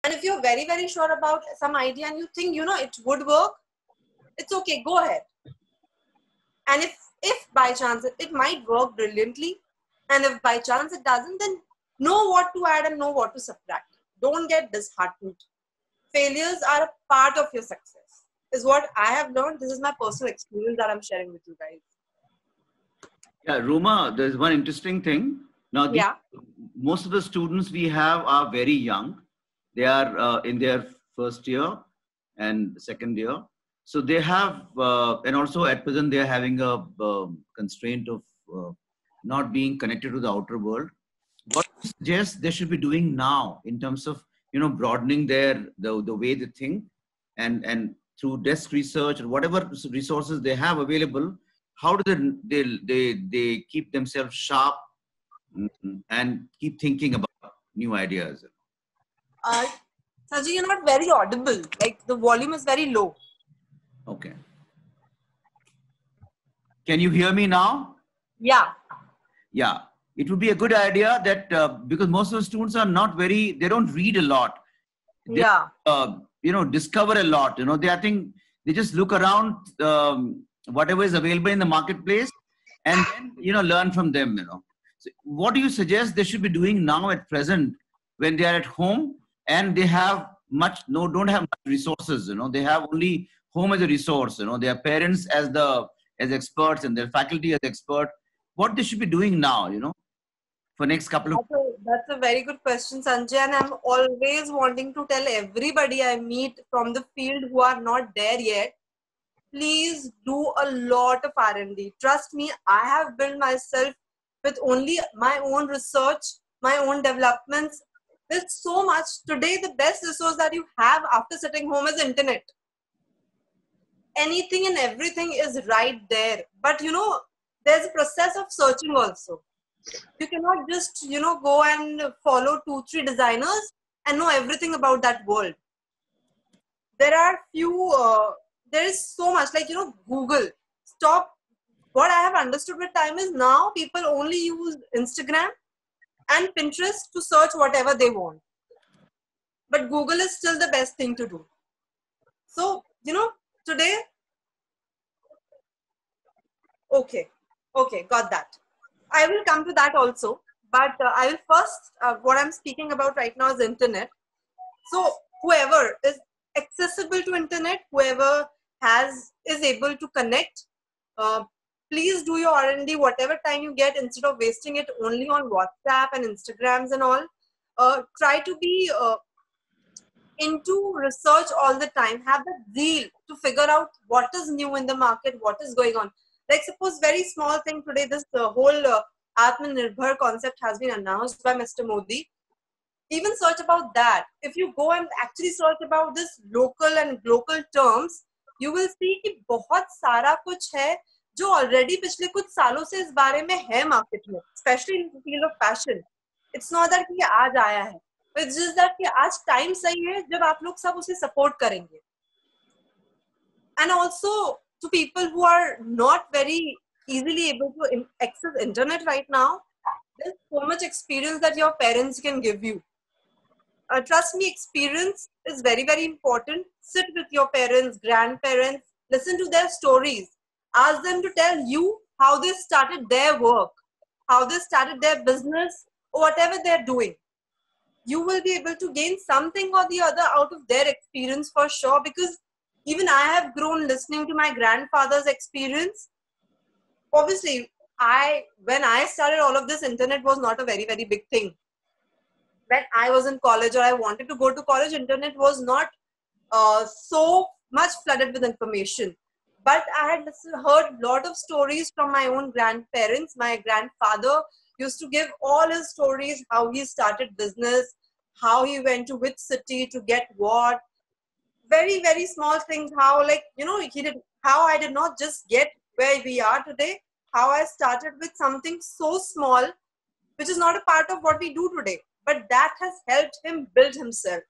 And if you're very, very sure about some idea and you think, it would work, it's okay, go ahead. And if by chance it might work brilliantly, and if by chance it doesn't, then know what to add and know what to subtract. Don't get disheartened. Failures are a part of your success, is what I have learned. This is my personal experience that I'm sharing with you guys. Yeah, Roma, there's one interesting thing. Now, Yeah. Most of the students we have are very young. They are in their first year and second year. So they have, and also at present they are having a constraint of not being connected to the outer world. What do you suggest they should be doing now in terms of, broadening the way they think, and through desk research or whatever resources they have available, how do they keep themselves sharp and keep thinking about new ideas? Sajid, you're not very audible. Like the volume is very low. Okay. Can you hear me now? Yeah. Yeah. It would be a good idea that because most of the students are not they don't read a lot. They, discover a lot. I think they just look around whatever is available in the marketplace and then, learn from them, So what do you suggest they should be doing now at present when they are at home and they have don't have much resources, they have only home as a resource, their parents as experts and their faculty as expert, what they should be doing now, for next couple of... That's a very good question, Sanjay, and I'm always wanting to tell everybody I meet from the field who are not there yet, please do a lot of R&D. Trust me, I have built myself with only my own research, my own developments. There's so much. Today, the best resource that you have after sitting home is internet. Anything and everything is right there. But, there's a process of searching also. You cannot just, go and follow 2-3 designers and know everything about that world. There are there is so much, like, Google. Stop. What I have understood with time is now people only use Instagram and Pinterest to search whatever they want. But Google is still the best thing to do. So, today, okay, got that. I will come to that also, but I will first, what I'm speaking about right now is internet. So whoever is accessible to internet, whoever is able to connect, please do your R&D whatever time you get, instead of wasting it only on WhatsApp and Instagrams and all. Try to be into research all the time. Have the zeal to figure out what is new in the market, what is going on. Like suppose very small thing today, this whole Atmanirbhar concept has been announced by Mr. Modi. Even search about that. If you go and actually search about this local and global terms, you will see कि बहुत सारा कुछ है जो already पिछले कुछ सालों से इस बारे में है market में, especially in the field of fashion. It's not that कि आज आया है, it's just that कि आज time सही है जब आप लोग सब उसे support करेंगे. And also to people who are not very easily able to access internet right now, there's so much experience that your parents can give you. Trust me, experience is very, very important. Sit with your parents, grandparents, listen to their stories. Ask them to tell you how they started their work, how they started their business, or whatever they're doing. You will be able to gain something or the other out of their experience for sure, because even I have grown listening to my grandfather's experience. Obviously, when I started all of this, internet was not a very, very big thing. When I was in college or I wanted to go to college, internet was not so much flooded with information. But I had heard a lot of stories from my own grandparents. My grandfather used to give all his stories, how he started business, how he went to which city to get what. Very, very small things, how how I did not just get where we are today, how I started with something so small, which is not a part of what we do today. But that has helped him build himself.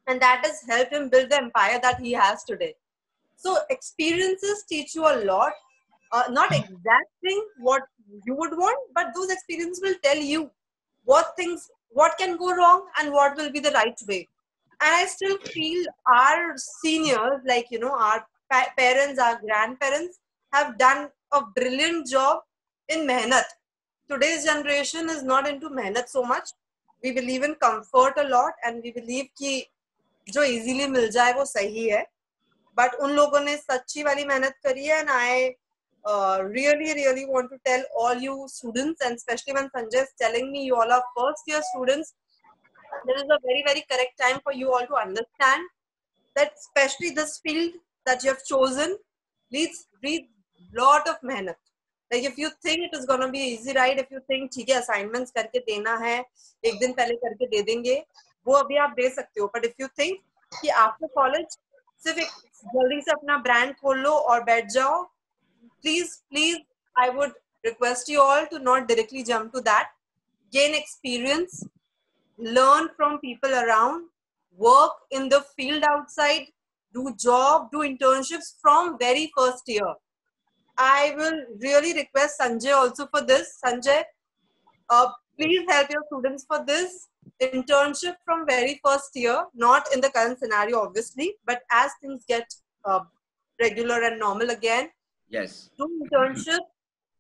And that has helped him build the empire that he has today. So experiences teach you a lot. Not exactly what you would want, but those experiences will tell you what can go wrong and what will be the right way. And I still feel our seniors, like, you know, our parents, our grandparents have done a brilliant job in mehnat. Today's generation is not into mehnat so much. We believe in comfort a lot, and we believe कि जो easily मिल जाए वो सही है. But उन लोगों ने सच्ची वाली मेहनत करी है, and I really want to tell all you students, and especially when Sanjay is telling me you all are first year students, there is a very correct time for you all to understand that especially this field that you have chosen needs lot of mehnat. Like if you think it is gonna be easy ride, if you think ठीक है assignments करके देना है, एक दिन पहले करके दे देंगे, वो अभी आप दे सकते हो. But if you think कि after college सिर्फ एक जल्दी से अपना brand खोल लो और बैठ जाओ, please I would request you all to not directly jump to that. Gain experience, learn from people around, work in the field outside, do job, do internships from very first year. I will really request Sanjay also for this. Sanjay, please help your students for this internship from very first year, not in the current scenario obviously, but as things get regular and normal again. Yes. Do internship,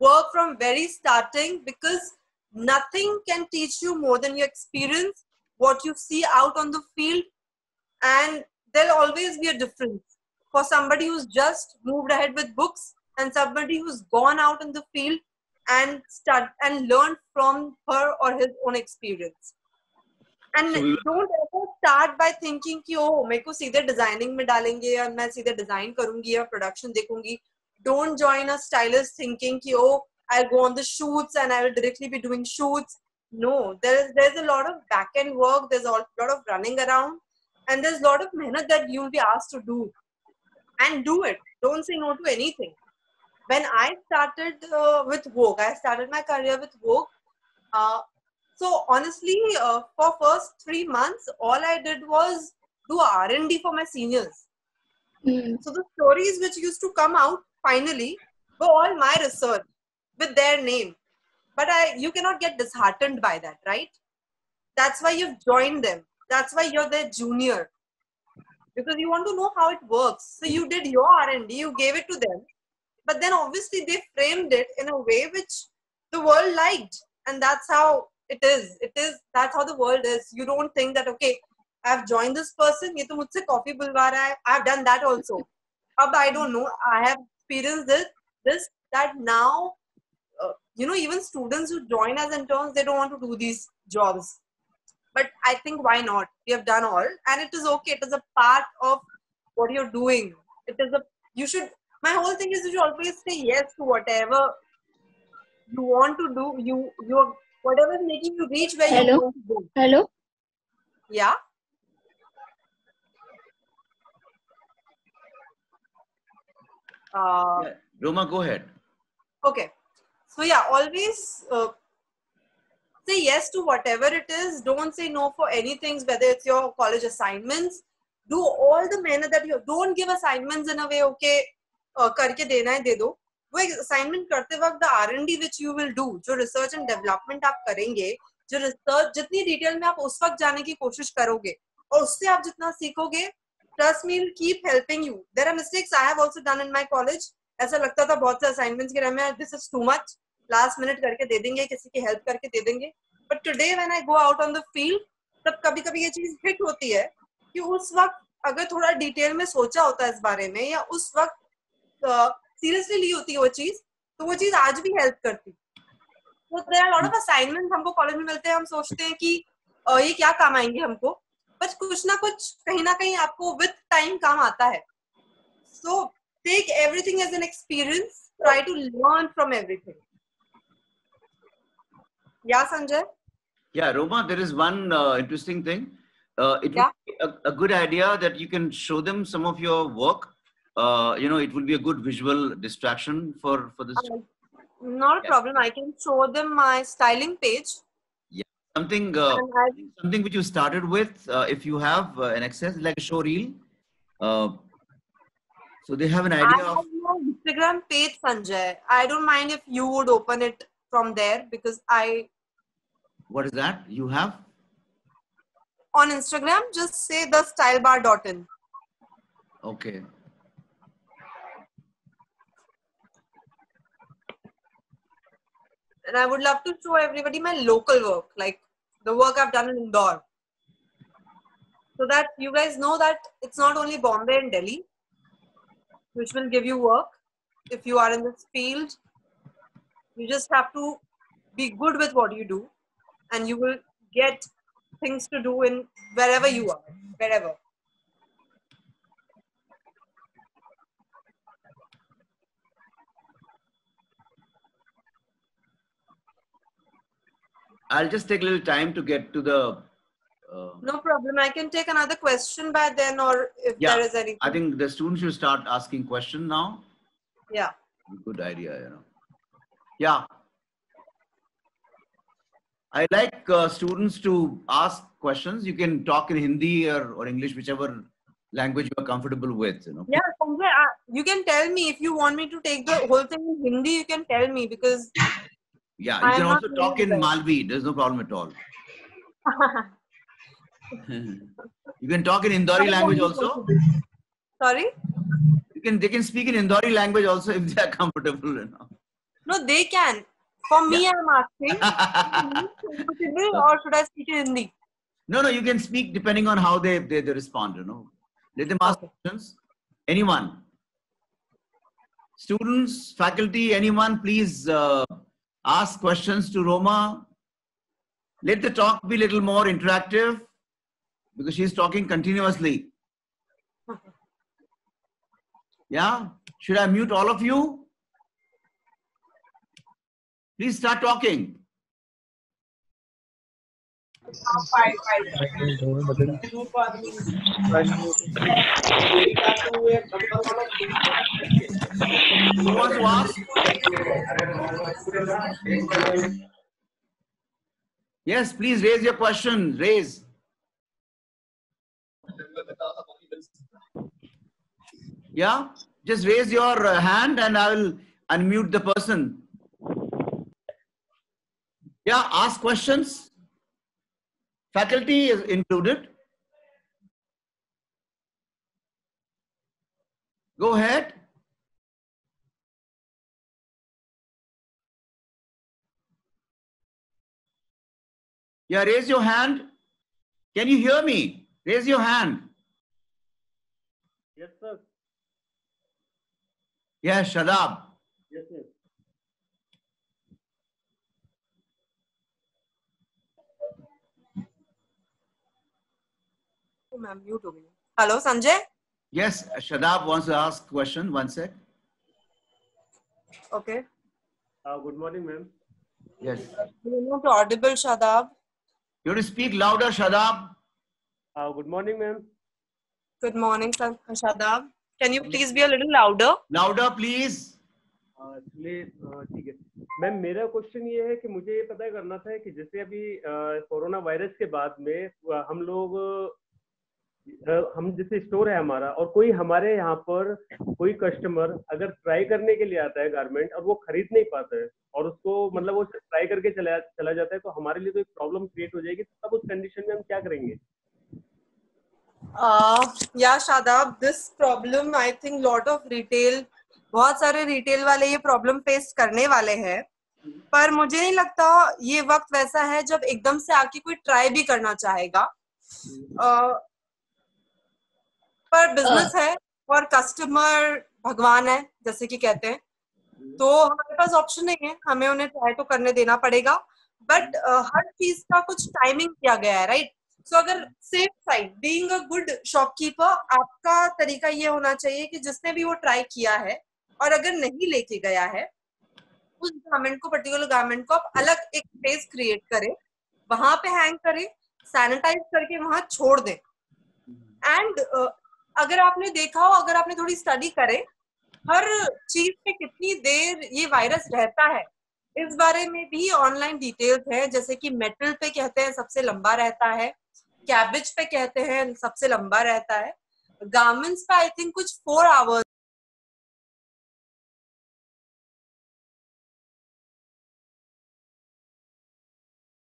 work from very starting, because nothing can teach you more than your experience, what you see out on the field, and there'll always be a difference for somebody who's just moved ahead with books and somebody who's gone out in the field and learned from her or his own experience. And don't ever start by thinking कि oh मेरे को सीधे designing में डालेंगे और मैं सीधे design करूँगी या production देखूँगी. Don't join a stylist thinking कि oh I'll go on the shoots and I will directly be doing shoots. No, there's a lot of back end work. There's a lot of running around, and there's a lot of mehnat that you'll be asked to do, and do it. Don't say no to anything. When I started with Vogue, I started my career with Vogue. So honestly, for first 3 months, all I did was do R&D for my seniors. So the stories which used to come out finally were all my research with their name. But you cannot get disheartened by that, right? That's why you've joined them. That's why you're their junior. Because you want to know how it works. So you did your R&D, you gave it to them. But then obviously they framed it in a way which the world liked. And that's how it is. That's how the world is. You don't think that, okay, I've joined this person, ye to mujhse coffee bulwa raha hai. I've done that also. Ab I don't know. I have experienced this that now, you know, even students who join as interns, they don't want to do these jobs. But I think why not? We have done all, and it is okay. It is a part of what you're doing. My whole thing is you should always say yes to whatever you want to do. Whatever is making you reach where you want to go. Hello. Yeah. Yeah. Roma, go ahead. Okay. So yeah, always say yes to whatever it is. Don't say no for anything, whether it's your college assignments. Do all the mehnat that you don't give assignments in a way, okay, करके देना है दे दो. वो assignment करते वक्त the R&D which you will do, जो research and development आप करेंगे, जो research जितनी detail में आप उस वक्त जाने की कोशिश करोगे और उससे आप जितना सीखोगे, trust me, will keep helping you. There are mistakes I have also done in my college. ऐसा लगता था बहुत से assignments के में this is too much. Last minute करके दे देंगे, किसी की help करके दे देंगे. But today when I go out on the field, तब कभी-कभी ये चीज hit होती है कि उस वक्त अगर थोड़ा डिटेल में सोचा होता है इस बारे में या उस वक्त सीरियसली ली होती है वो चीज आज भी हेल्प करती. तो there are lot of assignments हमको कॉलेज में मिलते हैं, हम सोचते हैं कि ये क्या काम आएंगे हमको, बट कुछ ना कुछ कहीं ना कहीं आपको विद टाइम काम आता है. So take everything as an experience, try to learn from everything. Yeah, Sanjay? Yeah, Roma, there is one interesting thing. It would be a good idea that you can show them some of your work. You know, it will be a good visual distraction for this. Not a problem. I can show them my styling page. Yeah, something which you started with. If you have an access, like a show reel. So they have an idea. I have no Instagram page, Sanjay. I don't mind if you would open it from there because What is that? You have? on Instagram, just say thestylebar.in. Okay. And I would love to show everybody my local work, like the work I've done in Indore. So that you guys know that it's not only Bombay and Delhi which will give you work. If you are in this field, you just have to be good with what you do, and you will get things to do in wherever you are, wherever. I'll just take a little time to get to the... No problem. I can take another question by then, or if there is anything. I think the students should start asking questions now. Yeah. Good idea, you know. Yeah. I like students to ask questions. You can talk in Hindi or English, whichever language you are comfortable with, you know. Yeah, Sanjay, you can tell me if you want me to take the whole thing in Hindi, you can tell me, because... Yeah, you can also talk in Malvi. There's no problem at all. You can talk in Indori language also. Sorry? They can speak in Indori language also if they are comfortable, you know. No, they can. For me, I'm asking, or should I speak in Hindi? No, you can speak depending on how they respond, you know. Let them ask questions. Anyone. Students, faculty, anyone, please ask questions to Roma. Let the talk be a little more interactive, because she's talking continuously. Yeah? Should I mute all of you? Please start talking. Who wants to ask? Yes, please raise your question. Raise. Yeah, just raise your hand and I will unmute the person. Yeah, ask questions. Faculty is included. Go ahead. Yeah, raise your hand. Can you hear me? Raise your hand. Yes, sir. Yes, Shadab. Yes, sir. Hello, Sanjay? Yes, Shadab wants to ask a question. One sec. Okay. Good morning, ma'am. Yes. You're not audible, Shadab. You have to speak louder, Shadab. Good morning, ma'am. Good morning, Shadab. Can you please be a little louder? Louder, please. ठीक है ma'am, मेरा question ये है कि मुझे ये पता करना था कि जैसे अभी कोरोना वायरस के बाद में हम जैसे स्टोर है हमारा, और कोई हमारे यहाँ पर कोई कस्टमर अगर ट्राई करने के लिए आता है गारमेंट और वो खरीद नहीं पाता है और उसको मतलब वो ट्राई करके चला जाता है, तो हमारे लिए तो एक प्रॉब्लम क्रिएट हो जाएगी। तब उस कंडीशन में हम क्या करेंगे? Yeah, Shadab, this problem I think lot of retail, बहुत सारे रिटेल वाले ये प्रॉब्लम फेस करने वाले हैं, पर मुझे नहीं लगता ये वक्त वैसा है जब एकदम से आके कोई ट्राई भी करना चाहेगा। पर बिजनेस है और कस्टमर भगवान है जैसे कि कहते हैं, तो हमारे पास ऑप्शन नहीं है, हमें उन्हें ट्राई तो करने देना पड़ेगा। बट हर चीज का कुछ टाइमिंग किया गया है, राइट? सो अगर safe side, being a good shopkeeper, आपका तरीका ये होना चाहिए कि जिसने भी वो ट्राई किया है और अगर नहीं लेके गया है, उस गारमेंट को, पर्टिकुलर गारमेंट को आप अलग एक स्पेस क्रिएट करें, वहां पे हैंग करें, सैनिटाइज करके वहां छोड़ दें। एंड अगर आपने देखा हो, अगर आपने थोड़ी स्टडी करें, हर चीज पे कितनी देर ये वायरस रहता है, इस बारे में भी ऑनलाइन डिटेल्स है। जैसे कि मेटल पे कहते हैं सबसे लंबा रहता है, कैबेज पे कहते हैं सबसे लंबा रहता है, गारमेंट्स पे आई थिंक कुछ 4 आवर्स